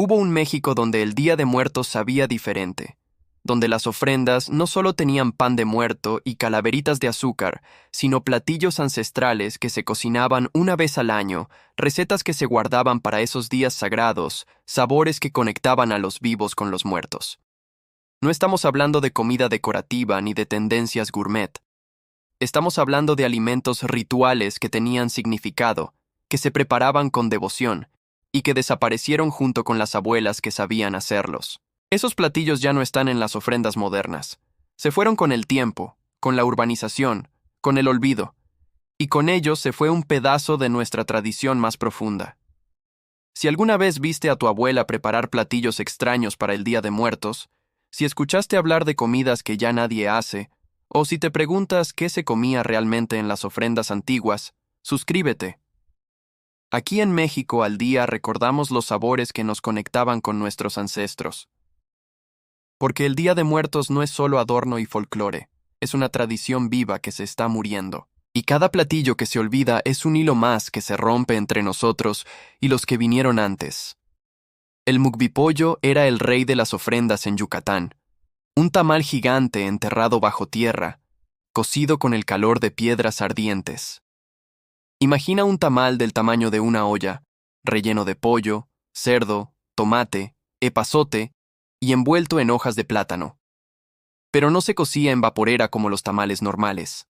Hubo un México donde el Día de Muertos sabía diferente, donde las ofrendas no solo tenían pan de muerto y calaveritas de azúcar, sino platillos ancestrales que se cocinaban una vez al año, recetas que se guardaban para esos días sagrados, sabores que conectaban a los vivos con los muertos. No estamos hablando de comida decorativa ni de tendencias gourmet. Estamos hablando de alimentos rituales que tenían significado, que se preparaban con devoción, y que desaparecieron junto con las abuelas que sabían hacerlos. Esos platillos ya no están en las ofrendas modernas. Se fueron con el tiempo, con la urbanización, con el olvido, y con ellos se fue un pedazo de nuestra tradición más profunda. Si alguna vez viste a tu abuela preparar platillos extraños para el Día de Muertos, si escuchaste hablar de comidas que ya nadie hace, o si te preguntas qué se comía realmente en las ofrendas antiguas, suscríbete. Aquí en México al día recordamos los sabores que nos conectaban con nuestros ancestros. Porque el Día de Muertos no es solo adorno y folclore, es una tradición viva que se está muriendo. Y cada platillo que se olvida es un hilo más que se rompe entre nosotros y los que vinieron antes. El mukbipollo era el rey de las ofrendas en Yucatán. Un tamal gigante enterrado bajo tierra, cocido con el calor de piedras ardientes. Imagina un tamal del tamaño de una olla, relleno de pollo, cerdo, tomate, epazote y envuelto en hojas de plátano. Pero no se cocía en vaporera como los tamales normales.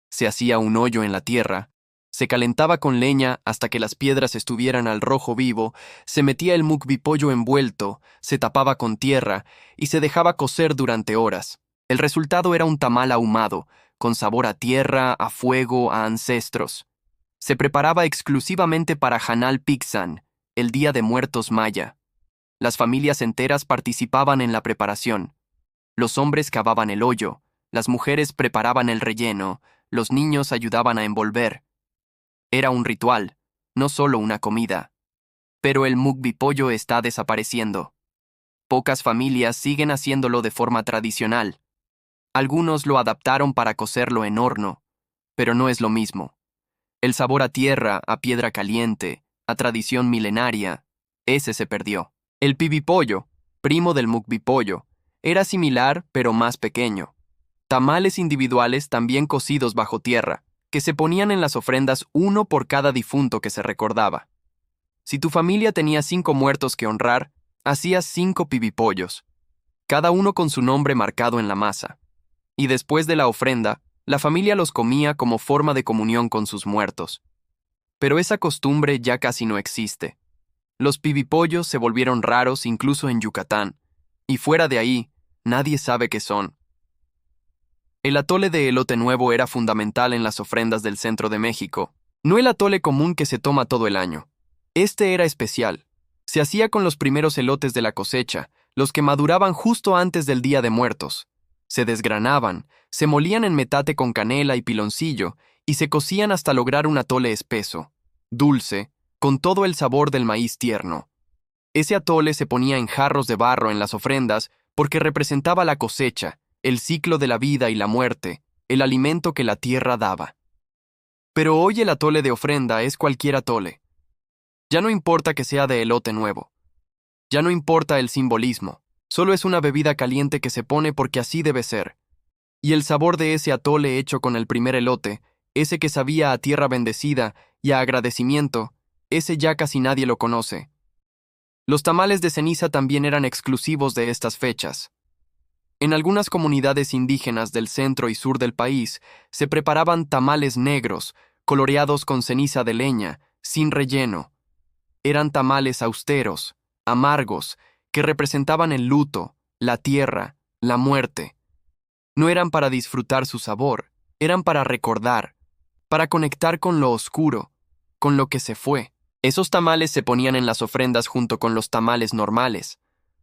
Se hacía un hoyo en la tierra, se calentaba con leña hasta que las piedras estuvieran al rojo vivo, se metía el mukbipollo envuelto, se tapaba con tierra y se dejaba cocer durante horas. El resultado era un tamal ahumado, con sabor a tierra, a fuego, a ancestros. Se preparaba exclusivamente para Hanal Pixan, el Día de Muertos maya. Las familias enteras participaban en la preparación. Los hombres cavaban el hoyo, las mujeres preparaban el relleno, los niños ayudaban a envolver. Era un ritual, no solo una comida. Pero el mukbipollo está desapareciendo. Pocas familias siguen haciéndolo de forma tradicional. Algunos lo adaptaron para cocerlo en horno, pero no es lo mismo. El sabor a tierra, a piedra caliente, a tradición milenaria, ese se perdió. El pibipollo, primo del mukbipollo, era similar pero más pequeño. Tamales individuales también cocidos bajo tierra, que se ponían en las ofrendas uno por cada difunto que se recordaba. Si tu familia tenía 5 muertos que honrar, hacías 5 pibipollos, cada uno con su nombre marcado en la masa. Y después de la ofrenda, la familia los comía como forma de comunión con sus muertos. Pero esa costumbre ya casi no existe. Los pibipollos se volvieron raros incluso en Yucatán, y fuera de ahí, nadie sabe qué son. El atole de elote nuevo era fundamental en las ofrendas del centro de México, no el atole común que se toma todo el año. Este era especial. Se hacía con los primeros elotes de la cosecha, los que maduraban justo antes del Día de Muertos. Se desgranaban, se molían en metate con canela y piloncillo, y se cocían hasta lograr un atole espeso, dulce, con todo el sabor del maíz tierno. Ese atole se ponía en jarros de barro en las ofrendas porque representaba la cosecha, el ciclo de la vida y la muerte, el alimento que la tierra daba. Pero hoy el atole de ofrenda es cualquier atole. Ya no importa que sea de elote nuevo. Ya no importa el simbolismo. Solo es una bebida caliente que se pone porque así debe ser. Y el sabor de ese atole hecho con el primer elote, ese que sabía a tierra bendecida y a agradecimiento, ese ya casi nadie lo conoce. Los tamales de ceniza también eran exclusivos de estas fechas. En algunas comunidades indígenas del centro y sur del país se preparaban tamales negros, coloreados con ceniza de leña, sin relleno. Eran tamales austeros, amargos, que representaban el luto, la tierra, la muerte. No eran para disfrutar su sabor, eran para recordar, para conectar con lo oscuro, con lo que se fue. Esos tamales se ponían en las ofrendas junto con los tamales normales.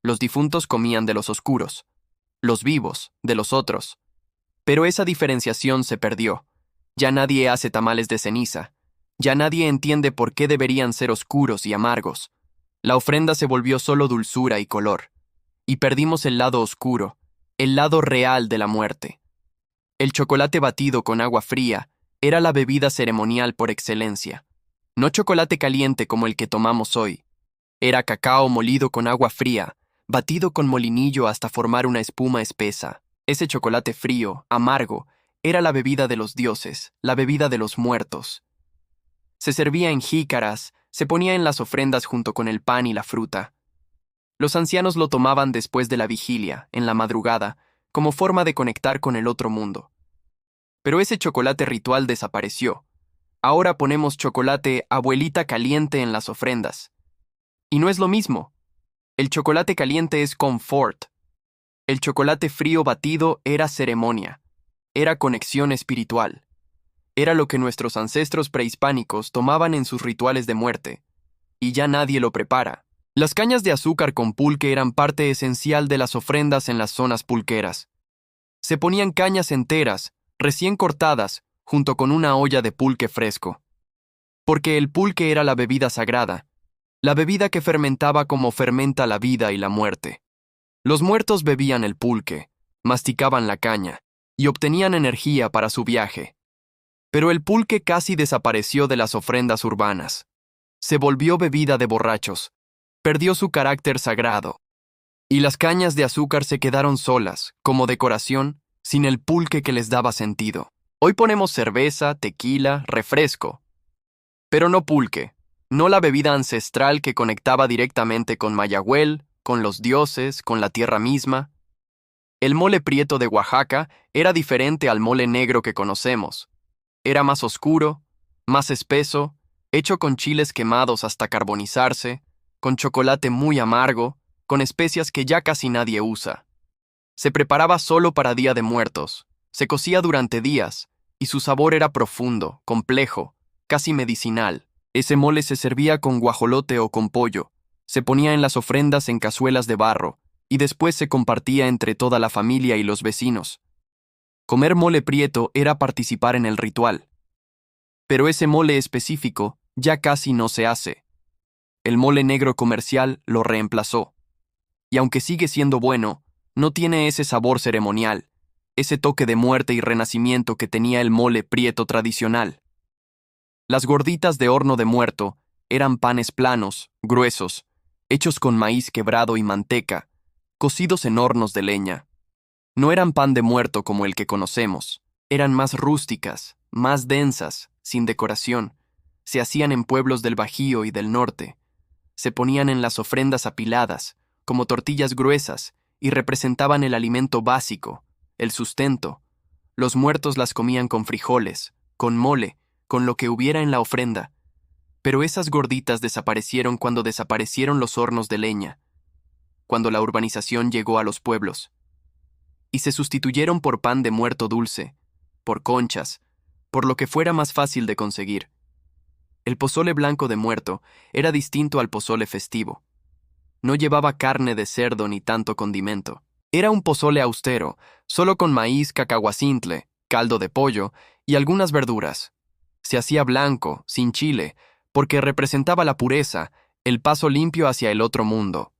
Los difuntos comían de los oscuros, los vivos de los otros. Pero esa diferenciación se perdió. Ya nadie hace tamales de ceniza. Ya nadie entiende por qué deberían ser oscuros y amargos. La ofrenda se volvió solo dulzura y color. Y perdimos el lado oscuro, el lado real de la muerte. El chocolate batido con agua fría era la bebida ceremonial por excelencia. No chocolate caliente como el que tomamos hoy. Era cacao molido con agua fría, batido con molinillo hasta formar una espuma espesa. Ese chocolate frío, amargo, era la bebida de los dioses, la bebida de los muertos. Se servía en jícaras, se ponía en las ofrendas junto con el pan y la fruta. Los ancianos lo tomaban después de la vigilia, en la madrugada, como forma de conectar con el otro mundo. Pero ese chocolate ritual desapareció. Ahora ponemos chocolate abuelita caliente en las ofrendas. Y no es lo mismo. El chocolate caliente es confort. El chocolate frío batido era ceremonia. Era conexión espiritual. Era lo que nuestros ancestros prehispánicos tomaban en sus rituales de muerte. Y ya nadie lo prepara. Las cañas de azúcar con pulque eran parte esencial de las ofrendas en las zonas pulqueras. Se ponían cañas enteras, recién cortadas, junto con una olla de pulque fresco. Porque el pulque era la bebida sagrada, la bebida que fermentaba como fermenta la vida y la muerte. Los muertos bebían el pulque, masticaban la caña, y obtenían energía para su viaje. Pero el pulque casi desapareció de las ofrendas urbanas. Se volvió bebida de borrachos, perdió su carácter sagrado, y las cañas de azúcar se quedaron solas, como decoración, sin el pulque que les daba sentido. Hoy ponemos cerveza, tequila, refresco, pero no pulque, no la bebida ancestral que conectaba directamente con Mayagüel, con los dioses, con la tierra misma. El mole prieto de Oaxaca era diferente al mole negro que conocemos. Era más oscuro, más espeso, hecho con chiles quemados hasta carbonizarse, con chocolate muy amargo, con especias que ya casi nadie usa. Se preparaba solo para Día de Muertos, se cocía durante días, y su sabor era profundo, complejo, casi medicinal. Ese mole se servía con guajolote o con pollo, se ponía en las ofrendas en cazuelas de barro, y después se compartía entre toda la familia y los vecinos. Comer mole prieto era participar en el ritual. Pero ese mole específico ya casi no se hace. El mole negro comercial lo reemplazó. Y aunque sigue siendo bueno, no tiene ese sabor ceremonial, ese toque de muerte y renacimiento que tenía el mole prieto tradicional. Las gorditas de horno de muerto eran panes planos, gruesos, hechos con maíz quebrado y manteca, cocidos en hornos de leña. No eran pan de muerto como el que conocemos, eran más rústicas, más densas, sin decoración. Se hacían en pueblos del Bajío y del norte. Se ponían en las ofrendas apiladas, como tortillas gruesas, y representaban el alimento básico, el sustento. Los muertos las comían con frijoles, con mole, con lo que hubiera en la ofrenda. Pero esas gorditas desaparecieron cuando desaparecieron los hornos de leña, cuando la urbanización llegó a los pueblos. Y se sustituyeron por pan de muerto dulce, por conchas, por lo que fuera más fácil de conseguir. El pozole blanco de muerto era distinto al pozole festivo. No llevaba carne de cerdo ni tanto condimento. Era un pozole austero, solo con maíz cacahuacintle, caldo de pollo y algunas verduras. Se hacía blanco, sin chile, porque representaba la pureza, el paso limpio hacia el otro mundo.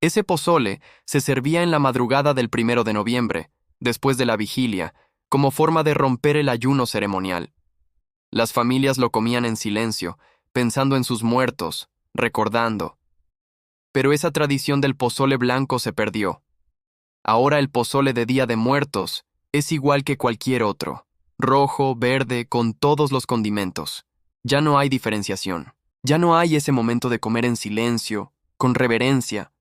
Ese pozole se servía en la madrugada del 1 de noviembre, después de la vigilia, como forma de romper el ayuno ceremonial. Las familias lo comían en silencio, pensando en sus muertos, recordando. Pero esa tradición del pozole blanco se perdió. Ahora el pozole de Día de Muertos es igual que cualquier otro, rojo, verde, con todos los condimentos. Ya no hay diferenciación. Ya no hay ese momento de comer en silencio, con reverencia.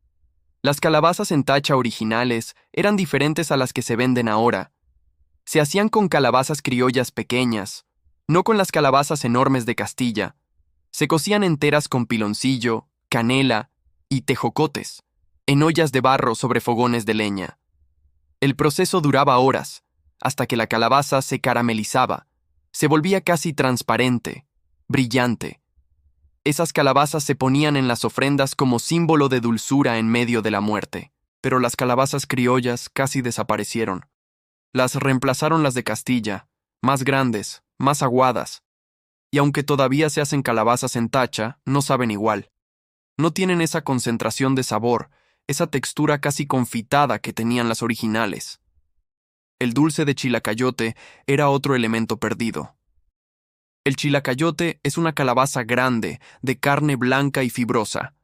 Las calabazas en tacha originales eran diferentes a las que se venden ahora. Se hacían con calabazas criollas pequeñas, no con las calabazas enormes de Castilla. Se cocían enteras con piloncillo, canela y tejocotes, en ollas de barro sobre fogones de leña. El proceso duraba horas, hasta que la calabaza se caramelizaba, se volvía casi transparente, brillante. Esas calabazas se ponían en las ofrendas como símbolo de dulzura en medio de la muerte, pero las calabazas criollas casi desaparecieron. Las reemplazaron las de Castilla, más grandes, más aguadas, y aunque todavía se hacen calabazas en tacha, no saben igual. No tienen esa concentración de sabor, esa textura casi confitada que tenían las originales. El dulce de chilacayote era otro elemento perdido. El chilacayote es una calabaza grande, de carne blanca y fibrosa.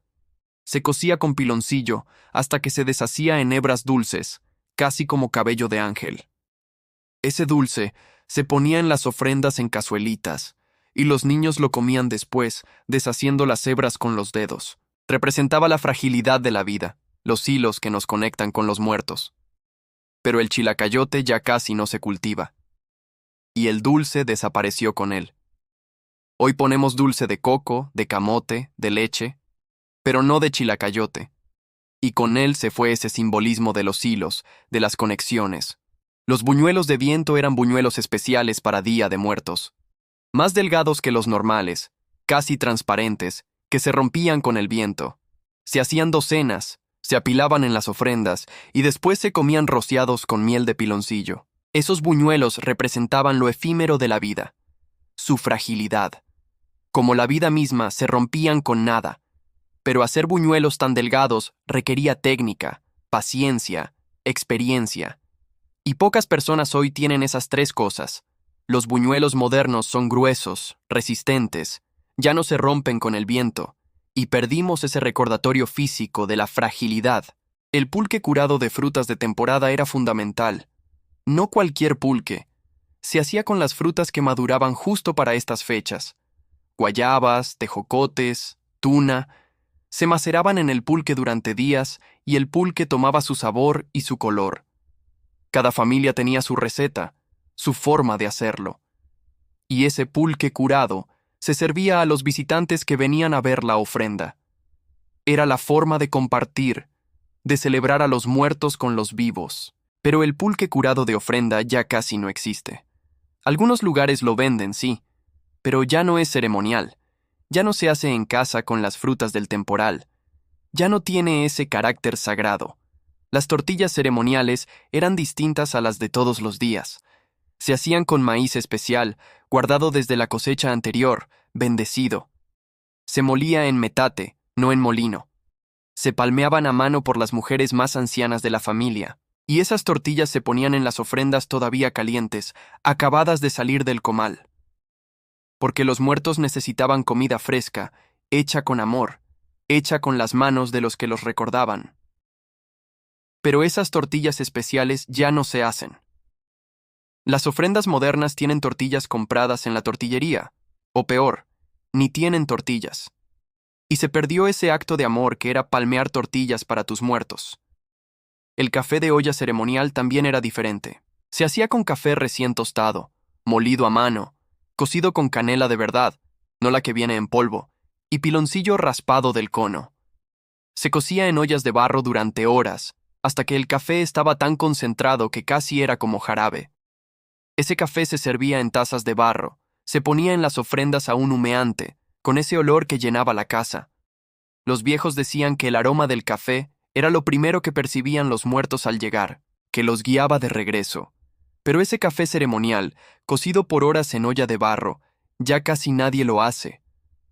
Se cocía con piloncillo hasta que se deshacía en hebras dulces, casi como cabello de ángel. Ese dulce se ponía en las ofrendas en cazuelitas, y los niños lo comían después, deshaciendo las hebras con los dedos. Representaba la fragilidad de la vida, los hilos que nos conectan con los muertos. Pero el chilacayote ya casi no se cultiva, y el dulce desapareció con él. Hoy ponemos dulce de coco, de camote, de leche, pero no de chilacayote. Y con él se fue ese simbolismo de los hilos, de las conexiones. Los buñuelos de viento eran buñuelos especiales para Día de Muertos, más delgados que los normales, casi transparentes, que se rompían con el viento. Se hacían docenas, se apilaban en las ofrendas y después se comían rociados con miel de piloncillo. Esos buñuelos representaban lo efímero de la vida, su fragilidad. Como la vida misma, se rompían con nada, pero hacer buñuelos tan delgados requería técnica, paciencia, experiencia. Y pocas personas hoy tienen esas tres cosas. Los buñuelos modernos son gruesos, resistentes, ya no se rompen con el viento, y perdimos ese recordatorio físico de la fragilidad. El pulque curado de frutas de temporada era fundamental. No cualquier pulque. Se hacía con las frutas que maduraban justo para estas fechas. Guayabas, tejocotes, tuna. Se maceraban en el pulque durante días y el pulque tomaba su sabor y su color. Cada familia tenía su receta, su forma de hacerlo. Y ese pulque curado se servía a los visitantes que venían a ver la ofrenda. Era la forma de compartir, de celebrar a los muertos con los vivos. Pero el pulque curado de ofrenda ya casi no existe. Algunos lugares lo venden, sí, pero ya no es ceremonial. Ya no se hace en casa con las frutas del temporal. Ya no tiene ese carácter sagrado. Las tortillas ceremoniales eran distintas a las de todos los días. Se hacían con maíz especial, guardado desde la cosecha anterior, bendecido. Se molía en metate, no en molino. Se palmeaban a mano por las mujeres más ancianas de la familia, y esas tortillas se ponían en las ofrendas todavía calientes, acabadas de salir del comal. Porque los muertos necesitaban comida fresca, hecha con amor, hecha con las manos de los que los recordaban. Pero esas tortillas especiales ya no se hacen. Las ofrendas modernas tienen tortillas compradas en la tortillería, o peor, ni tienen tortillas. Y se perdió ese acto de amor que era palmear tortillas para tus muertos. El café de olla ceremonial también era diferente. Se hacía con café recién tostado, molido a mano, cocido con canela de verdad, no la que viene en polvo, y piloncillo raspado del cono. Se cocía en ollas de barro durante horas, hasta que el café estaba tan concentrado que casi era como jarabe. Ese café se servía en tazas de barro, se ponía en las ofrendas aún humeante, con ese olor que llenaba la casa. Los viejos decían que el aroma del café era lo primero que percibían los muertos al llegar, que los guiaba de regreso. Pero ese café ceremonial, cocido por horas en olla de barro, ya casi nadie lo hace.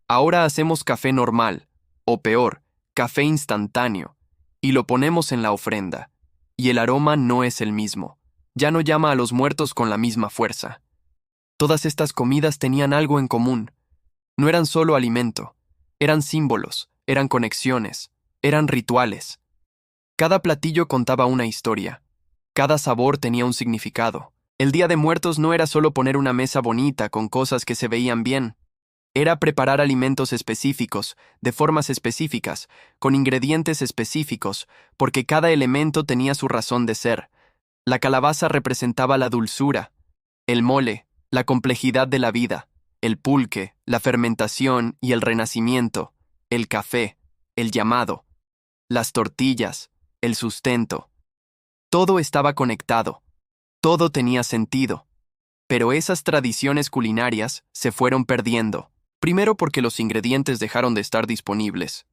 Ahora hacemos café normal, o peor, café instantáneo, y lo ponemos en la ofrenda, y el aroma no es el mismo. Ya no llama a los muertos con la misma fuerza. Todas estas comidas tenían algo en común. No eran solo alimento, eran símbolos, eran conexiones, eran rituales. Cada platillo contaba una historia. Cada sabor tenía un significado. El Día de Muertos no era solo poner una mesa bonita con cosas que se veían bien. Era preparar alimentos específicos, de formas específicas, con ingredientes específicos, porque cada elemento tenía su razón de ser. La calabaza representaba la dulzura, el mole, la complejidad de la vida, el pulque, la fermentación y el renacimiento, el café, el llamado, las tortillas, el sustento. Todo estaba conectado, todo tenía sentido, pero esas tradiciones culinarias se fueron perdiendo. Primero porque los ingredientes dejaron de estar disponibles.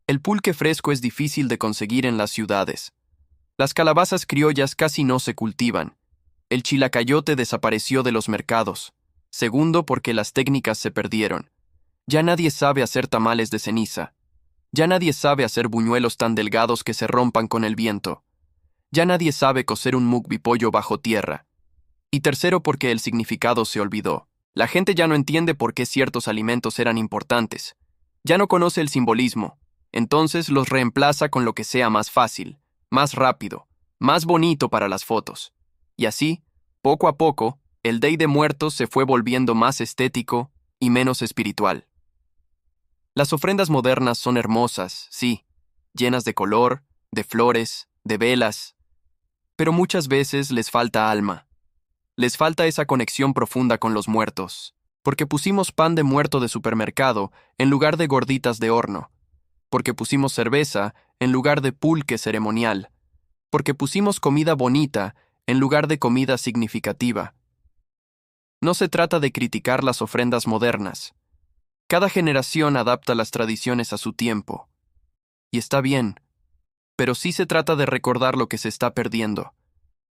El pulque fresco es difícil de conseguir en las ciudades. Las calabazas criollas casi no se cultivan. El chilacayote desapareció de los mercados. Segundo, porque las técnicas se perdieron. Ya nadie sabe hacer tamales de ceniza. Ya nadie sabe hacer buñuelos tan delgados que se rompan con el viento. Ya nadie sabe cocer un mukbipollo bajo tierra. Y tercero, porque el significado se olvidó. La gente ya no entiende por qué ciertos alimentos eran importantes. Ya no conoce el simbolismo. Entonces los reemplaza con lo que sea más fácil, más rápido, más bonito para las fotos. Y así, poco a poco, el Día de Muertos se fue volviendo más estético y menos espiritual. Las ofrendas modernas son hermosas, sí, llenas de color, de flores, de velas, pero muchas veces les falta alma. Les falta esa conexión profunda con los muertos, porque pusimos pan de muerto de supermercado en lugar de gorditas de horno, porque pusimos cerveza en lugar de pulque ceremonial, porque pusimos comida bonita en lugar de comida significativa. No se trata de criticar las ofrendas modernas. Cada generación adapta las tradiciones a su tiempo. Y está bien, pero sí se trata de recordar lo que se está perdiendo,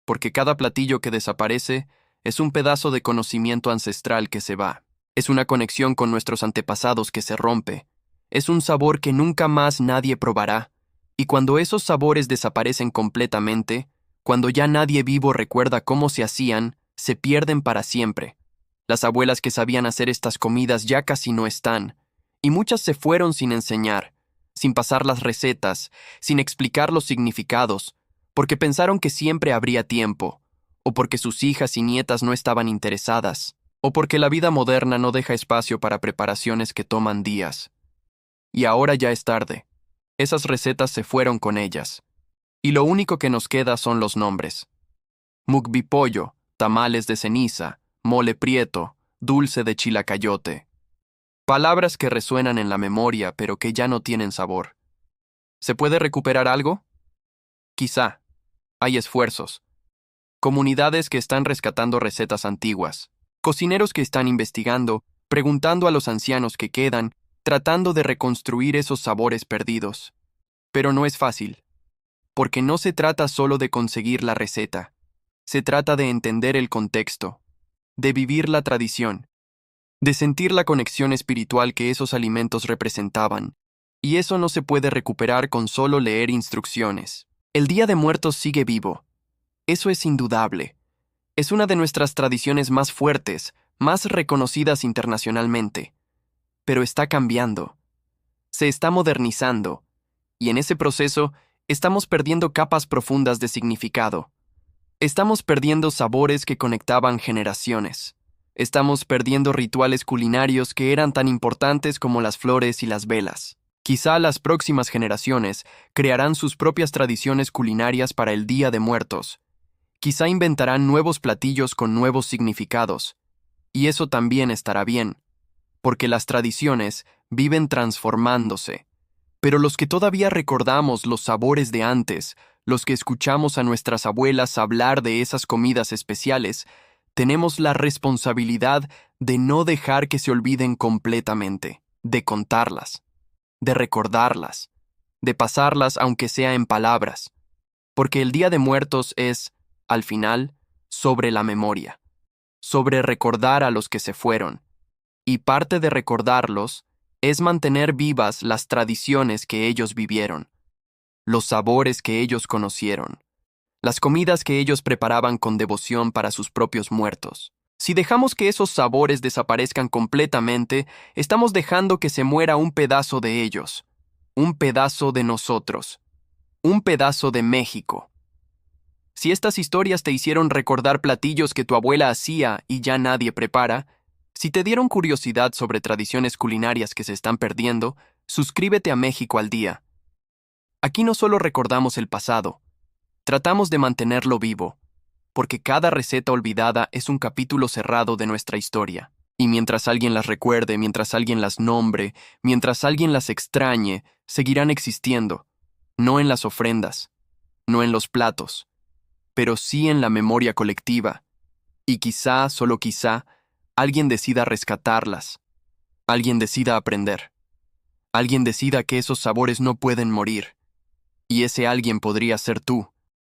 porque cada platillo que desaparece es un pedazo de conocimiento ancestral que se va. Es una conexión con nuestros antepasados que se rompe. Es un sabor que nunca más nadie probará. Y cuando esos sabores desaparecen completamente, cuando ya nadie vivo recuerda cómo se hacían, se pierden para siempre. Las abuelas que sabían hacer estas comidas ya casi no están, y muchas se fueron sin enseñar, sin pasar las recetas, sin explicar los significados, porque pensaron que siempre habría tiempo, o porque sus hijas y nietas no estaban interesadas, o porque la vida moderna no deja espacio para preparaciones que toman días. Y ahora ya es tarde. Esas recetas se fueron con ellas. Y lo único que nos queda son los nombres. Mukbi pollo, tamales de ceniza, mole prieto, dulce de chilacayote. Palabras que resuenan en la memoria pero que ya no tienen sabor. ¿Se puede recuperar algo? Quizá. Hay esfuerzos. Comunidades que están rescatando recetas antiguas. Cocineros que están investigando, preguntando a los ancianos que quedan, tratando de reconstruir esos sabores perdidos. Pero no es fácil. Porque no se trata solo de conseguir la receta. Se trata de entender el contexto, de vivir la tradición, de sentir la conexión espiritual que esos alimentos representaban. Y eso no se puede recuperar con solo leer instrucciones. El Día de Muertos sigue vivo. Eso es indudable. Es una de nuestras tradiciones más fuertes, más reconocidas internacionalmente. Pero está cambiando. Se está modernizando. Y en ese proceso, estamos perdiendo capas profundas de significado. Estamos perdiendo sabores que conectaban generaciones. Estamos perdiendo rituales culinarios que eran tan importantes como las flores y las velas. Quizá las próximas generaciones crearán sus propias tradiciones culinarias para el Día de Muertos. Quizá inventarán nuevos platillos con nuevos significados. Y eso también estará bien, porque las tradiciones viven transformándose. Pero los que todavía recordamos los sabores de antes, los que escuchamos a nuestras abuelas hablar de esas comidas especiales, tenemos la responsabilidad de no dejar que se olviden completamente, de contarlas, de recordarlas, de pasarlas aunque sea en palabras, porque el Día de Muertos es, al final, sobre la memoria, sobre recordar a los que se fueron, y parte de recordarlos es mantener vivas las tradiciones que ellos vivieron, los sabores que ellos conocieron, las comidas que ellos preparaban con devoción para sus propios muertos. Si dejamos que esos sabores desaparezcan completamente, estamos dejando que se muera un pedazo de ellos, un pedazo de nosotros, un pedazo de México. Si estas historias te hicieron recordar platillos que tu abuela hacía y ya nadie prepara, si te dieron curiosidad sobre tradiciones culinarias que se están perdiendo, suscríbete a México al Día. Aquí no solo recordamos el pasado, tratamos de mantenerlo vivo, porque cada receta olvidada es un capítulo cerrado de nuestra historia. Y mientras alguien las recuerde, mientras alguien las nombre, mientras alguien las extrañe, seguirán existiendo, no en las ofrendas, no en los platos, pero sí en la memoria colectiva. Y quizá, solo quizá, alguien decida rescatarlas, alguien decida aprender, alguien decida que esos sabores no pueden morir, y ese alguien podría ser tú.